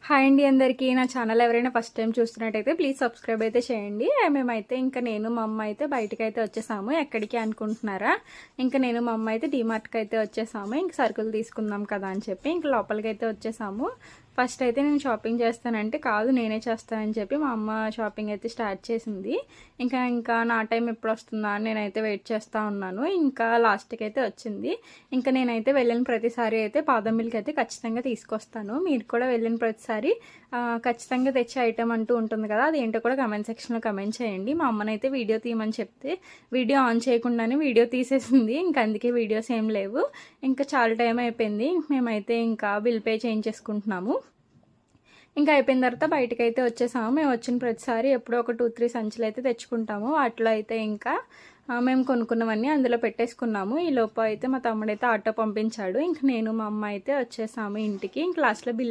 Hi అండి అందరికీ. నా ఛానల్ ఎవరైనా ఫస్ట్ టైం చూస్తున్నట్టయితే ప్లీజ్ సబ్స్క్రైబ్ అయితే చేయండి. మేమైతే ఇంకా నేను మా అమ్మ అయితే బయటకు అయితే వచ్చేసాము. ఎక్కడికి అనుకుంటున్నారా? ఇంకా నేను మా అమ్మ అయితే డీమార్ట్కి అయితే వచ్చేసాము. ఇంక సరుకులు తీసుకుందాం కదా అని చెప్పి ఇంక లోపలికి అయితే వచ్చేసాము. ఫస్ట్ అయితే నేను షాపింగ్ చేస్తానంటే కాదు నేనే చేస్తానని చెప్పి మా అమ్మ షాపింగ్ అయితే స్టార్ట్ చేసింది. ఇంకా నా టైం ఎప్పుడు వస్తుందా అని నేనైతే వెయిట్ చేస్తూ ఉన్నాను. ఇంకా లాస్ట్కి అయితే వచ్చింది. ఇంకా నేనైతే వెళ్ళిన ప్రతిసారి అయితే బాదం మిల్క్ అయితే ఖచ్చితంగా తీసుకొస్తాను. మీరు కూడా వెళ్ళిన ప్రతిసారి ఖచ్చితంగా తెచ్చే ఐటెం అంటూ ఉంటుంది కదా, అది ఏంటో కూడా కమెంట్ సెక్షన్లో కమెంట్ చేయండి. మా అమ్మనైతే వీడియో తీయమని చెప్తే వీడియో ఆన్ చేయకుండానే వీడియో తీసేసింది. ఇంకా అందుకే వీడియోస్ ఏం లేవు. ఇంకా చాలా టైం అయిపోయింది. మేమైతే ఇంకా బిల్ పే చేయించేసుకుంటున్నాము. ఇంకా అయిపోయిన తర్వాత బయటకు అయితే వచ్చేసాము. మేము వచ్చిన ప్రతిసారి ఎప్పుడో ఒక 2-3 సంచులు అయితే తెచ్చుకుంటాము. వాటిలో అయితే ఇంకా మేము కొనుక్కున్నవన్నీ అందులో పెట్టేసుకున్నాము. ఈ లోపు అయితే మా తమ్ముడైతే ఆటో పంపించాడు. ఇంక నేను మా అమ్మ అయితే వచ్చేసాము ఇంటికి. ఇంక లాస్ట్లో బిల్